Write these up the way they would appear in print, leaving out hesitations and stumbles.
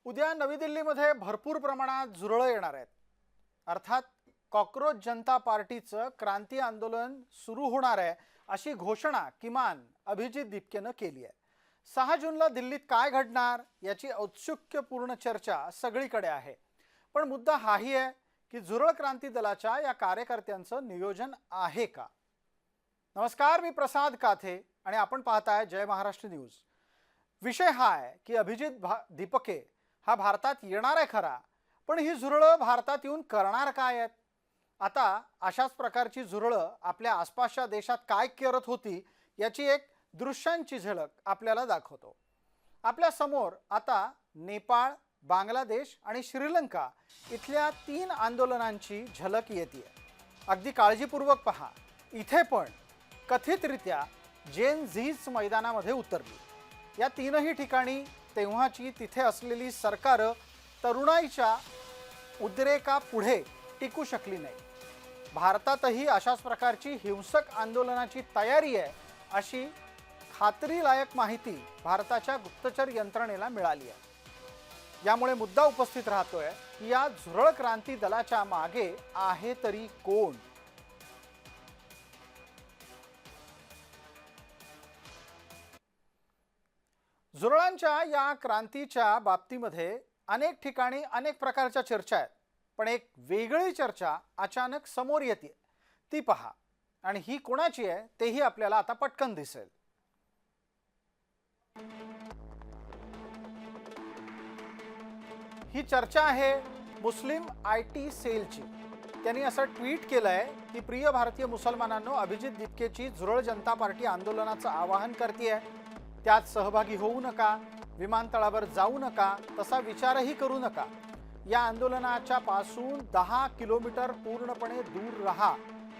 उद्या नवी दिल्लीमध्ये भरपूर प्रमाणात झुरळं येणार आहेत. अर्थात कॉकरोच जनता पार्टीचं क्रांती आंदोलन सुरू होणार आहे अशी घोषणा किमान अभिजित दीपकेनं केली आहे. 6 जूनला दिल्लीत काय घडणार याची औत्सुक्यपूर्ण चर्चा सगळीकडे आहे. पण मुद्दा हाही आहे की झुरळ क्रांती दलाच्या या कार्यकर्त्यांचं नियोजन आहे का? नमस्कार, मी प्रसाद काथे आणि आपण पाहताय जय महाराष्ट्र न्यूज. विषय हा आहे की अभिजित दीपके हा भारतात येणार आहे खरा, पण ही झुरळं भारतात येऊन करणार काय आहेत? आता अशाच प्रकारची झुरळं आपल्या आसपासच्या देशात काय करत होती याची एक दृश्यांची झलक आपल्याला दाखवतो. आपल्या समोर आता नेपाळ, बांगलादेश आणि श्रीलंका इथल्या 3 आंदोलनांची झलक येते. अगदी काळजीपूर्वक पहा. इथे पण कथितरित्या जेन झीज मैदानामध्ये उतरली. या 3ही ठिकाणी तेव्हाची तिथे असलेली सरकारं तरुणाईच्या उद्रेका पुढे टिकू शकली नाही. भारतातही अशाच प्रकारची हिंसक आंदोलनाची तयारी आहे अशी खात्रीलायक माहिती भारताच्या गुप्तचर यंत्रणेला मिळाली आहे. यामुळे मुद्दा उपस्थित राहतोय की या झुरळ क्रांती दलाच्या मागे आहे तरी कोण? झुरळांच्या या क्रांतीच्या बाबतीमध्ये अनेक ठिकाणी अनेक प्रकारच्या चर्चा आहेत. पण एक वेगळी चर्चा अचानक समोर येते. ती पहा आणि ही कोणाची आहे तेही आपल्याला आता पटकन दिसेल. ही चर्चा आहे मुस्लिम IT सेलची. त्यांनी असं ट्विट केलंय की प्रिय भारतीय मुसलमानांनो, अभिजित दीपकेची झुरळ जनता पार्टी आंदोलनाचं आवाहन करते. त्यात सहभागी होऊ नका, विमानतळावर जाऊ नका, तसा विचारही करू नका. या आंदोलनाच्या पासून 10 किलोमीटर पूर्णपणे दूर राहा,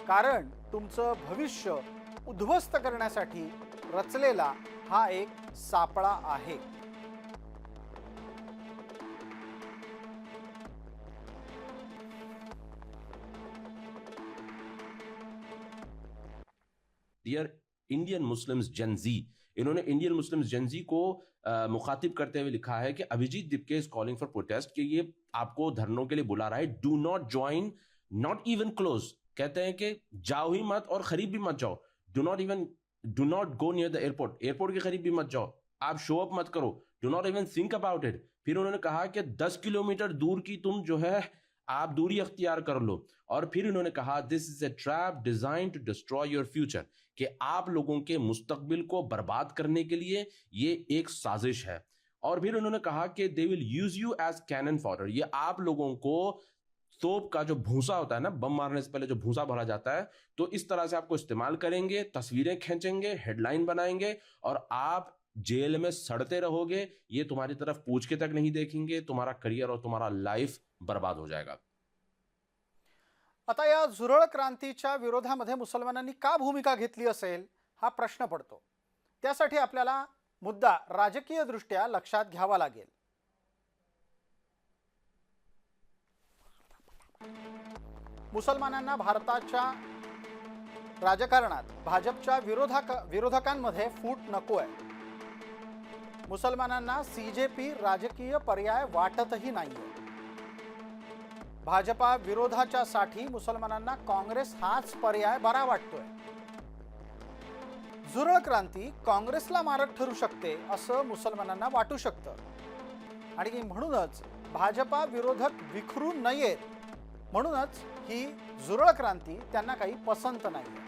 कारण तुमचं भविष्य उद्ध्वस्त करण्यासाठी रचलेला हा एक सापळा आहे. डियर इंडियन मुस्लिम्स जेन जी, इन्होंने इंडियन मुस्लिम्स जेन जी को मुखातिब करते हुए लिखा है कि Abhijit Dipke is calling for protest, कि ये आपको धरनों के लिए बुला रहा है. Do not join, not even close. कहते हैं कि जाओ ही मत और करीब भी मत जाओ. Do not go near the airport, airport के करीब भी मत जाओ. आप शो अप मत करो. Do not even think about it. फिर उन्होंने कहा कि 10 किलोमीटर दूर की तुम जो है आप दूरी अख्तियार कर लो. और फिर उन्होंने कहा this is a trap design to destroy your future, कि आप लोगों के मुस्तकबिल को बर्बाद करने के लिए ये एक साजिश है. और फिर उन्होंने कहा कि they will use you as cannon fodder. ये आप लोगों को तोप का जो भूसा होता है ना, बम मारने से पहले जो भूसा भरा जाता है, तो इस तरह से आपको इस्तेमाल करेंगे, तस्वीरें खींचेंगे, हेडलाइन बनाएंगे और आप जेल में सड़ते रहोगे. ये तुम्हारी तरफ पूछ के तक नहीं देखेंगे. तुम्हारा करियर और तुम्हारा लाइफ बर्बाद हो जाएगा. आता या झुरळ क्रांतीच्या विरोधामध्ये मुसलमानांनी का भूमिका घेतली असेल हा प्रश्न पडतो. त्यासाठी आपल्याला मुद्दा राजकीय दृष्ट्या लक्षात घ्यावा लागेल. मुसलमानांना भारताच्या राजकारणात भाजपच्या विरोधकांमध्ये फूट नको आहे. मुसलमानांना CJP राजकीय पर्याय वाटतही नाहीये. भाजपा विरोधाच्या साठी मुसलमानांना काँग्रेस हाच पर्याय बरा वाटतोय. झुरळ क्रांती काँग्रेसला मारक ठरू शकते असं मुसलमानांना वाटू शकतं आणि म्हणूनच भाजपा विरोधक विखरून नयेत, म्हणूनच ही झुरळ क्रांती त्यांना काही पसंत नाही.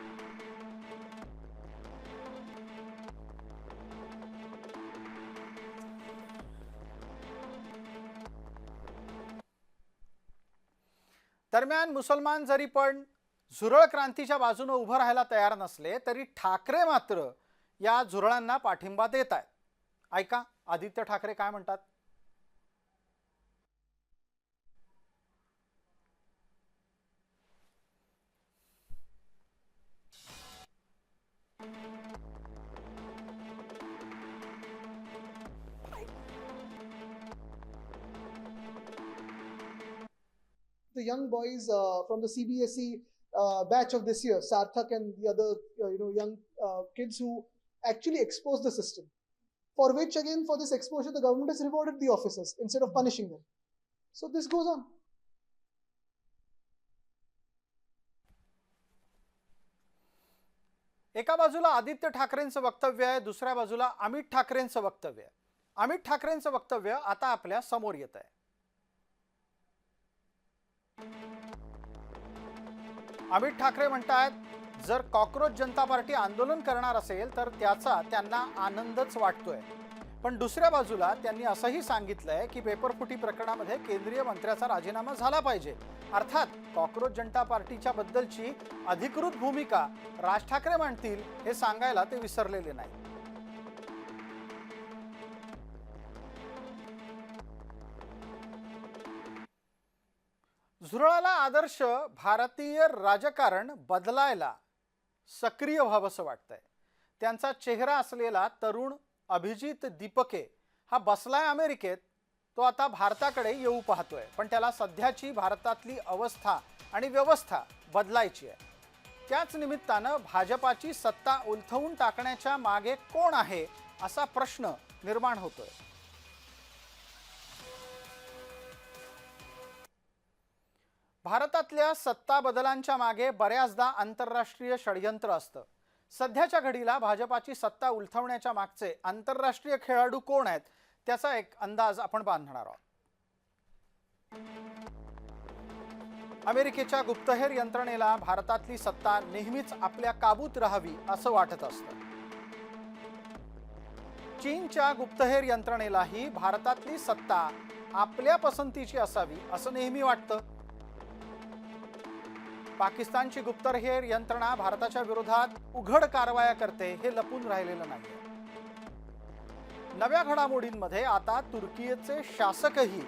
दरम्यान मुसलमान जरी पण झुरळ क्रांतीच्या बाजूने उभं राहायला तयार नसले तरी ठाकरे मात्र या झुरळांना पाठिंबा देत आहेत. ऐका आदित्य ठाकरे काय म्हणतात. The young boys from the CBSE batch of this year, Sarthak and the other young kids who actually exposed the system. for which again for this exposure the government has rewarded the officers instead of punishing them. So this goes on. एका बाजूला आदित्य ठाकरेंचं वक्तव्य आहे, दुसऱ्या बाजूला अमित ठाकरेंचं वक्तव्य आहे. अमित ठाकरेंचं वक्तव्य आता आपल्या समोर येत आहे. अमित ठाकरे म्हणतात, जर कॉकरोच जनता पार्टी आंदोलन करणार असेल तर त्याचा त्यांना आनंदच वाटतोय. पण दुसऱ्या बाजूला त्यांनी असंही सांगितलंय की पेपरफुटी प्रकरणामध्ये केंद्रीय मंत्र्याचा राजीनामा झाला पाहिजे. अर्थात कॉकरोच जनता पार्टीच्या बद्दलची अधिकृत भूमिका राज ठाकरे मांडतील हे सांगायला ते विसरलेले नाही. झुरळाला आदर्श भारतीय राजकारण बदलायला सक्रिय व्हावंसं वाटतंय. त्यांचा चेहरा असलेला तरुण अभिजित दीपके हा बसलाय अमेरिकेत. तो आता भारताकडे येऊ पाहतोय, पण त्याला सध्याची भारतातली अवस्था आणि व्यवस्था बदलायची आहे. त्याच निमित्तानं भाजपाची सत्ता उलथवून टाकण्याच्या मागे कोण आहे असा प्रश्न निर्माण होतोय. भारतातल्या सत्ता बदलांच्या मागे बऱ्याचदा आंतरराष्ट्रीय षडयंत्र असतं. सध्याच्या घडीला भाजपाची सत्ता उलथवण्याच्या मागचे आंतरराष्ट्रीय खेळाडू कोण आहेत त्याचा एक अंदाज आपण बांधणार आहोत. अमेरिकेच्या गुप्तहेर यंत्रणेला भारतातली सत्ता नेहमीच आपल्या काबूत राहावी असं वाटत असतं. चीनच्या गुप्तहेर यंत्रणेलाही भारतातली सत्ता आपल्या पसंतीची असावी असं नेहमी वाटतं. पाकिस्तानची गुप्तहेर यंत्रणा भारताच्या विरोधात उघड कारवाया करते हे लपून राहिलेलं नाही. नव्या घडामोडींमध्ये आता तुर्कीचे शासकही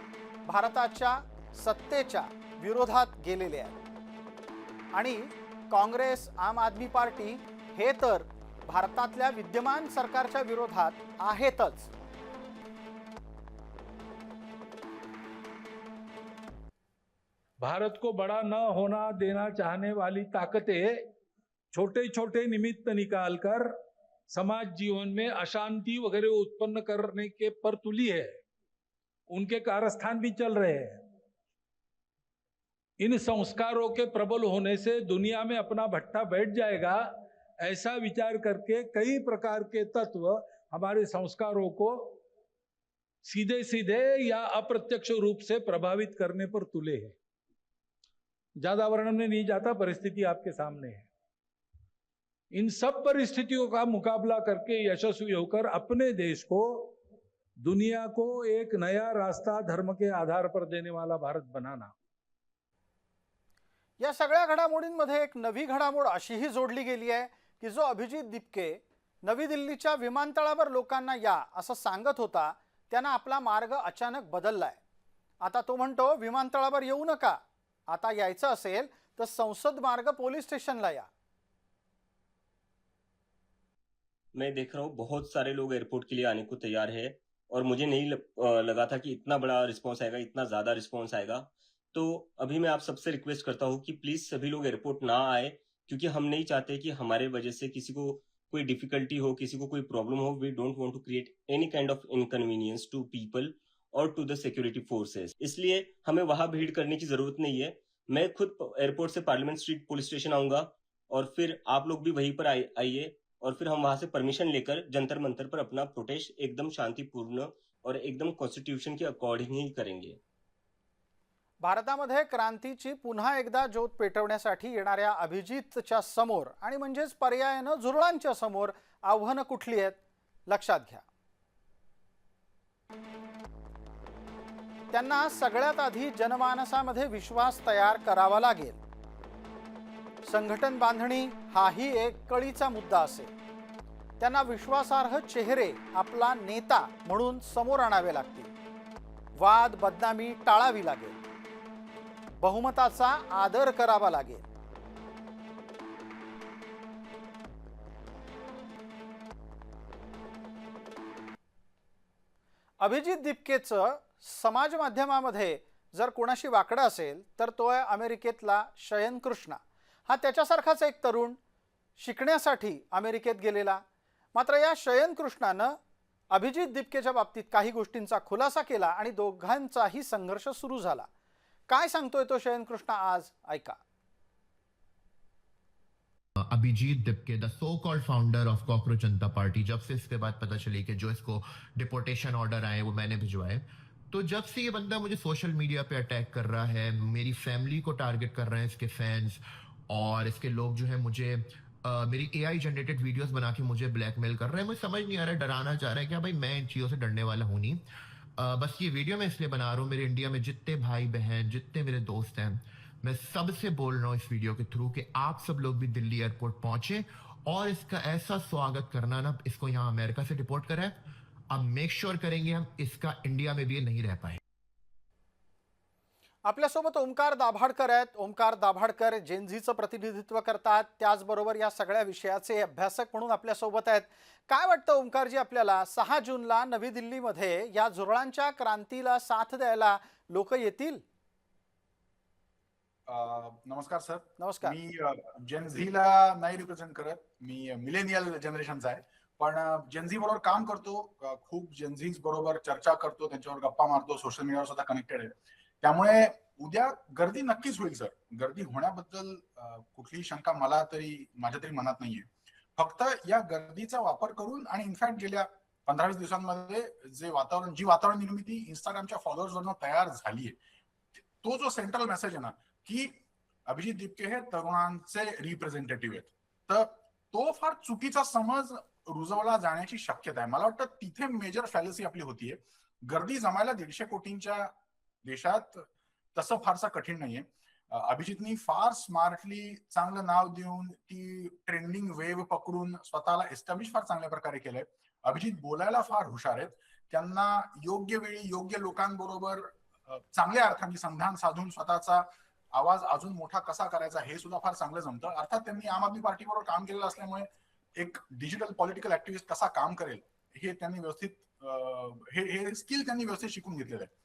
भारताच्या सत्तेच्या विरोधात गेलेले आहेत आणि काँग्रेस, आम आदमी पार्टी हे तर भारतातल्या विद्यमान सरकारच्या विरोधात आहेतच. भारत को बड़ा न होना देना चाहने वाली ताकतें छोटे छोटे निमित्त निकालकर समाज जीवन में अशांति वगैरह उत्पन्न करने के पर तुली है. उनके कारस्थान भी चल रहे हैं. इन संस्कारों के प्रबल होने से दुनिया में अपना भट्टा बैठ जाएगा ऐसा विचार करके कई प्रकार के तत्व हमारे संस्कारों को सीधे सीधे या अप्रत्यक्ष रूप से प्रभावित करने पर तुले हैं. ज्यादा वर्णन में नहीं जाता, परिस्थिति आपके सामने है. इन सब परिस्थितियों का मुकाबला करके यशस्वी होकर अपने देश को दुनिया को एक नया रास्ता धर्म के आधार पर देने वाला भारत बनाना. या सगळ्या घडामोडींमध्ये एक नवी घडामोड अशीही जोडली गेली आहे की जो अभिजित दीपके नवी दिल्लीच्या विमानतळावर लोकांना या असं सांगत होता त्यानं आपला मार्ग अचानक बदललाय. आता तो म्हणतो विमानतळावर येऊ नका, आता यायचं असेल तर संसद मार्ग पोलीस स्टेशनला या. मैं देख रहा हूँ बहुत सारे लोग एयरपोर्ट के लिए आने को तैयार है और मुझे नहीं लगा था कि इतना बड़ा रिस्पांस आएगा, इतना ज्यादा रिस्पांस आएगा. तो अभी मैं आप सबसे रिक्वेस्ट करता हूँ कि प्लीज सभी लोग एयरपोर्ट ना आए, क्योंकि हम नहीं चाहते कि हमारे वजह से किसी को कोई डिफिकल्टी हो, किसी को कोई प्रॉब्लम हो. We don't want to create any kind of inconvenience to people और टू द सिक्योरिटी फोर्सेस. इसलिए हमें वहां भीड़ करने की जरूरत नहीं है. मैं खुद एयरपोर्ट से पार्लियामेंट स्ट्रीट पुलिस स्टेशन आऊंगा और फिर आप लोग भी वहीं पर आइए और फिर हम वहां से परमिशन लेकर जंतर मंतर पर अपना प्रोटेस्ट एकदम शांतिपूर्ण और एकदम कॉन्स्टिट्यूशन के अकॉर्डिंग ही करेंगे. भारतामध्ये क्रांतीची पुन्हा एकदा ज्योत पेटवण्यासाठी येणाऱ्या अभिजितच्या समोर आणि म्हणजेच पर्यायानं झुरळांच्या समोर आव्हानं कुठली आहेत लक्षात घ्या. त्यांना सगळ्यात आधी जनमानसामध्ये विश्वास तयार करावा लागेल. संघटन बांधणी हाही एक कळीचा मुद्दा असेल. त्यांना विश्वासार्ह चेहरे आपला नेता म्हणून समोर आणावे लागतील. वाद बदनामी टाळावी लागेल. बहुमताचा आदर करावा लागेल. अभिजित दीपकेचं समाज माध्यमामध्ये जर कोणाशी वाकडं असेल तर तो आहे अमेरिकेतला शयन कृष्णा. हा त्याच्यासारखाच एक तरुण शिकण्यासाठी अमेरिकेत गेलेला. मात्र या शयन कृष्णानं अभिजित दिपकेच्या बाबतीत काही गोष्टींचा खुलासा केला आणि दोघांचाही संघर्ष सुरू झाला. काय सांगतोय तो शयनकृष्णा आज ऐका. Abhijeet Dipke, the so called founder of cockroach Janata party, जब से इसके बाद पता चली कि जो इसको डिपोर्टेशन ऑर्डर आए वो मैंने भिजवाए, तो जब से ये बंदा मुझे सोशल मीडिया पे अटैक कर रहा है, मेरी फैमिली को टारगेट कर रहे हैं इसके फैंस, और इसके लोग जो है मुझे मेरी AI जनरेटेड वीडियोस बना के मुझे ब्लैकमेल कर रहे हैं. मुझे समझ नहीं आ रहा है, डराना चाह रहा है क्या? भाई मैं इन चीज़ों से डरने वाला हूँ नहीं. बस ये वीडियो मैं इसलिए बना रहा हूँ, मेरे इंडिया में जितने भाई बहन, जितने मेरे दोस्त हैं, मैं सबसे बोल रहा हूँ इस वीडियो के थ्रू कि आप सब लोग भी दिल्ली एयरपोर्ट पहुंचे और इसका ऐसा स्वागत करना ना, इसको यहाँ अमेरिका से डिपोर्ट कराए. अब मेक श्योर करेंगे हम इसका इंडिया में भी ये नहीं रह पाए. आपल्यासोबत ओमकार दाभाडकर आहेत. ओमकार दाभाडकर जेनझीचं प्रतिनिधित्व करतात, त्याचबरोबर या सगळ्या विषयाचे अभ्यासक म्हणून आपल्यासोबत आहेत. काय वाटतं ओमकारजी आपल्याला, 6 जूनला नवी दिल्लीमध्ये या झुरळांच्या क्रांतीला साथ द्यायला लोक येतील? नमस्कार सर. नमस्कार. मी जेनझीला नाही रिप्रेझेंट करत, मी मिलेनियल जनरेशनचा आहे. पण जेनझी बरोबर काम करतो, खूप जेनझीज बरोबर चर्चा करतो, त्यांच्यावर गप्पा मारतो, सोशल मीडियावर सुद्धा कनेक्टेड आहे. त्यामुळे उद्या गर्दी नक्कीच होईल सर. गर्दी होण्याबद्दल कुठलीही शंका माझ्या तरी मनात नाहीये. फक्त या गर्दीचा वापर करून आणि इनफॅक्ट गेल्या 15-20 दिवसांमध्ये जी वातावरण निर्मिती इंस्टाग्रामच्या फॉलोअर्स वरनं तयार झालीये, तो जो सेंट्रल मेसेज आहे ना, की अभिजित दिपके हे तरुणांचे रिप्रेझेंटेटिव्ह आहेत, तर तो फार चुकीचा समज रुजवला जाण्याची शक्यता आहे. मला वाटतं तिथे मेजर फॅलसी आपली होतीये. गर्दी जमायला 150 कोटींच्या देशात तसं फारसा कठीण नाहीये. अभिजितनी फार स्मार्टली चांगलं नाव देऊन ती ट्रेंडिंग वेव्ह पकडून स्वतःला एस्टॅब्लिश फार चांगल्या प्रकारे केलंय. अभिजित बोलायला फार हुशार आहेत. त्यांना योग्य वेळी योग्य लोकांबरोबर चांगल्या अर्थाने संधान साधून स्वतःचा आवाज अजून मोठा कसा करायचा हे सुद्धा फार चांगलं जमतं. अर्थात त्यांनी आम आदमी पार्टी बरोबर काम केलेलं असल्यामुळे एक डिजिटल पॉलिटिकल ऍक्टिव्हिस्ट कसा काम करेल हे त्यांनी व्यवस्थित हे स्किल त्यांनी व्यवस्थित शिकून घेतलेलं आहे.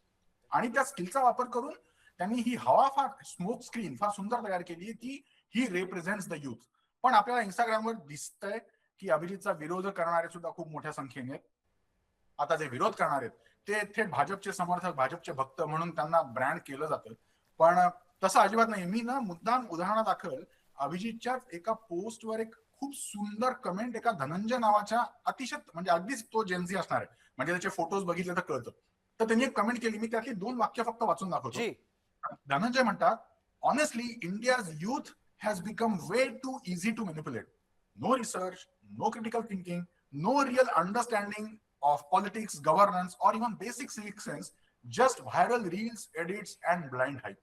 आणि त्या स्किलचा वापर करून त्यांनी ही हवा फार स्मोक स्क्रीन फार सुंदर तयार केली की ही रिप्रेझेंट्स द युथ. पण आपल्याला इंस्टाग्रामवर दिसतंय की अभिजितचा विरोध करणारे सुद्धा खूप मोठ्या संख्येने आहेत. आता जे विरोध करणार आहेत ते थेट भाजपचे समर्थक, भाजपचे भक्त म्हणून त्यांना ब्रँड केलं जातं. पण तसं अजिबात नाही. मी ना मुद्दाम उदाहरणादाखल अभिजितच्या एका पोस्टवर एक खूप सुंदर कमेंट एका धनंजय नावाच्या अतिशय म्हणजे अगदीच तो जेनझी असणार आहे, म्हणजे त्याचे फोटोज बघितले तर कळतं. तर त्यांनी एक कमेंट केली, मी त्यातली 2 वाक्य फक्त वाचून दाखवतो. धनंजय म्हणतात, honestly India's youth has become way too easy to manipulate. No research, no critical thinking, no real understanding of politics, governance, or even basic civic sense, just viral reels, edits, and blind hype.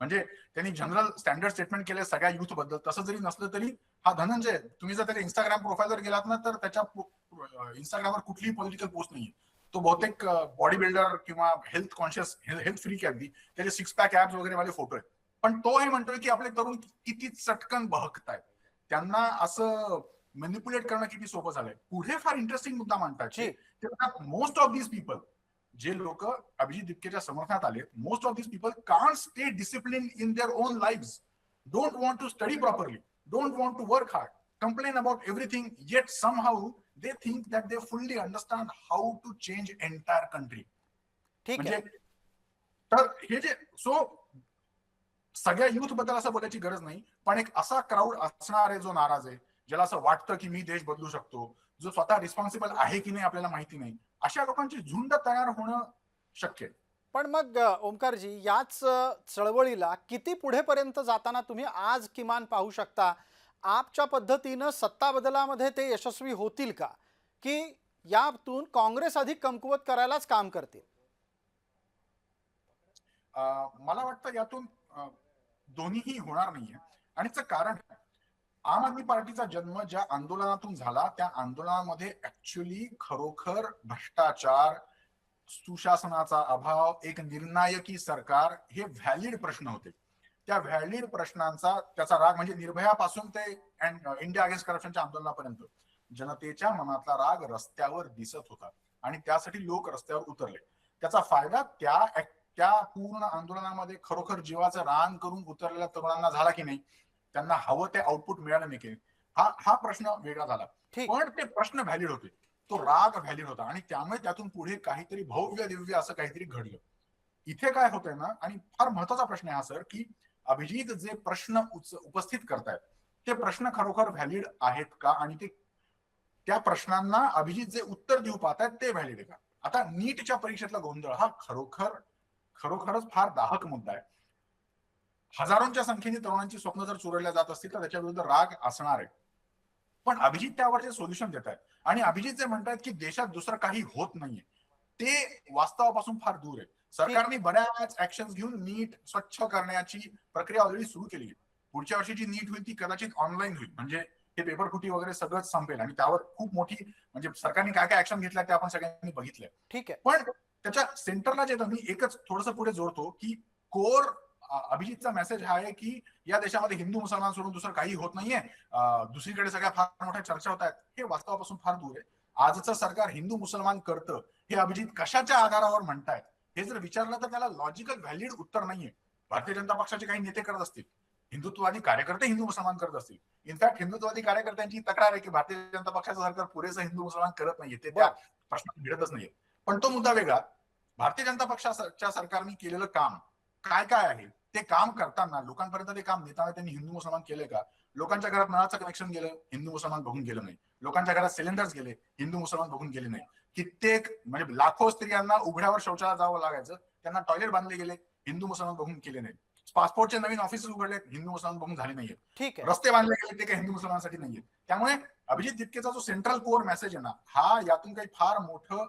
म्हणजे त्यांनी general standard statement केले सगळ्या youth बद्दल. तसं जरी नसलं तरी हा धनंजय, तुम्ही जर त्याच्या इंस्टाग्राम प्रोफाईलवर गेलात ना तर त्याच्या इंस्टाग्रामवर कुठलीही पॉलिटिकल पोस्ट नाहीये. तो बहुतेक बॉडी बिल्डर किंवा हेल्थ कॉन्शियस, हेल्थ फ्रीक आहे अगदी. त्याचे 6 पॅक ऍप्स वगैरे वाले फोटो आहेत. पण तो हे म्हणतोय की आपले तरुण किती चटकन बहकतायत, त्यांना असं मॅनिप्युलेट करणं किती सोपं झालंय. पुढे फार इंटरेस्टिंग मुद्दा मांडतात. मोस्ट ऑफ दीज पीपल, जे लोक अभिजित दिपकेच्या समर्थनात आले, most of these people can't stay discipline in their own lives, don't want to study properly, don't want to work hard, complain about everything, yet somehow they think that they fully understand how to change entire country. म्हणजे तर हे जे सगळ्या youth बद्दल असं बोलायची गरज नाही, पण एक असा क्राऊड असणार आहे जो नाराज आहे, ज्याला असं वाटतं की मी देश बदलू शकतो, जो स्वतः रिस्पॉन्सिबल आहे की नाही आपल्याला माहिती नाही, अशा लोकांची झुंड तयार होणं शक्य आहे. पण मग ओमकारजी, याच चळवळीला किती पुढेपर्यंत जाताना तुम्ही आज किमान पाहू शकता? आपच्या पद्धतीनं सत्ता बदलामध्ये ते यशस्वी होतील का, की यातून काँग्रेस अधिक कमकुवत करायलाच काम करतील? मला वाटतं यातून दोन्हीही होणार नाहीये. आणि त्याचं कारण, आम आदमी पार्टीचा जन्म ज्या आंदोलनातून झाला त्या आंदोलनामध्ये ऍक्च्युअली खरोखर भ्रष्टाचार, सुशासनाचा अभाव, एक निर्णायकी सरकार हे व्हॅलिड प्रश्न होते. त्या व्हॅलिड प्रश्नांचा त्याचा राग, म्हणजे निर्भयापासून ते इंडिया अगेन्स्ट करप्शनच्या आंदोलनापर्यंत जनतेच्या मनातला राग रस्त्यावर दिसत होता आणि त्यासाठी लोक रस्त्यावर उतरले. त्याचा फायदा त्या पूर्ण आंदोलनामध्ये खरोखर जीवाचं रान करून उतरलेल्या तरुणांना झाला की नाही, त्यांना हवं ते आउटपुट मिळालं नाही की हा प्रश्न वेगळा झाला. पण ते प्रश्न व्हॅलिड होते. तो राग व्हॅलिड होता आणि त्यामुळे त्यातून पुढे काहीतरी भव्य दिव्य असं काहीतरी घडलं. इथे काय होतंय ना, आणि फार महत्वाचा प्रश्न आहे हा सर, की अभिजित जे प्रश्न उपस्थित करतायत ते प्रश्न खरोखर व्हॅलिड आहेत का, आणि ते त्या प्रश्नांना अभिजित जे उत्तर देऊ पाहतायत ते व्हॅलिड आहे का. आता नीटच्या परीक्षेतला गोंधळ हा खरोखरच फार दाहक मुद्दा आहे. हजारोंच्या संख्येने तरुणांची स्वप्न जर चुरडल्या जात असतील तर त्याच्या विरुद्ध राग असणार आहे. पण अभिजित त्यावरचे सोल्युशन देत आहेत, आणि अभिजित जे म्हणतात की देशात दुसरं काही होत नाहीये ते वास्तवापासून फार दूर आहे. सरकारने बऱ्याच ऍक्शन घेऊन नीट स्वच्छ करण्याची प्रक्रिया ऑलरेडी सुरू केली आहे. पुढच्या वर्षी जी नीट होईल ती कदाचित ऑनलाईन होईल, म्हणजे हे पेपर फुटी वगैरे सगळंच संपेल, आणि त्यावर खूप मोठी म्हणजे सरकारने काय काय ऍक्शन घेतल्या ते आपण सगळ्यांनी बघितलंय. ठीक आहे. पण त्याच्या सेंटरला जे मी एकच थोडंसं पुढे जोडतो की कोर अभिजितचा मेसेज हा आहे की या देशामध्ये हिंदू मुसलमान सोडून दुसरं काही होत नाहीये, दुसरीकडे सगळ्या फार मोठ्या चर्चा होत आहेत, हे वास्तवापासून फार दूर आहे. आजचं सरकार हिंदू मुसलमान करतं हे अभिजित कशाच्या आधारावर म्हणतायत हे जर विचारलं तर त्याला लॉजिकल व्हॅलिड उत्तर नाहीये. भारतीय जनता पक्षाचे काही नेते करत असतील, हिंदुत्ववादी कार्यकर्ते हिंदू मुसलमान करत असतील. इनफॅक्ट हिंदुत्ववादी कार्यकर्त्यांची तक्रार आहे की भारतीय जनता पक्षाचं सरकार पुरेसं हिंदू मुसलमान करत नाहीये, ते त्या प्रश्नात भिडतच नाहीये. पण तो मुद्दा वेगळा. भारतीय जनता पक्षाच्या सरकारने केलेलं काम काय काय आहे, ते काम करताना लोकांपर्यंत ते काम नेताना त्यांनी हिंदू मुसलमान केले का? लोकांच्या घरात नळाचं कनेक्शन गेलं, हिंदू मुसलमान बघून गेलं नाही. लोकांच्या घरात सिलेंडर्स गेले, हिंदू मुसलमान बघून गेले नाही. कित्येक म्हणजे लाखो स्त्रियांना उघड्यावर शौचालयात जावं लागायचं, त्यांना टॉयलेट बांधले गेले, हिंदू मुसलमान बघून केले नाही. पासपोर्टचे नवीन ऑफिसेस उघडले, हिंदू मुसलमान बघून झाले नाहीये. ठीक आहे. रस्ते बांधले गेले, ते काही हिंदू मुसलमानांसाठी नाहीये. त्यामुळे अभिजित दिपकेचा जो सेंट्रल कोर मेसेज आहे ना, हा यातून काही फार मोठं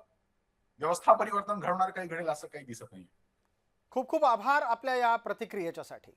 व्यवस्था परिवर्तन घडवणार काही घडेल असं काही दिसत नाही. खूप खूप आभार आपल्या या प्रतिक्रियेच्यासाठी.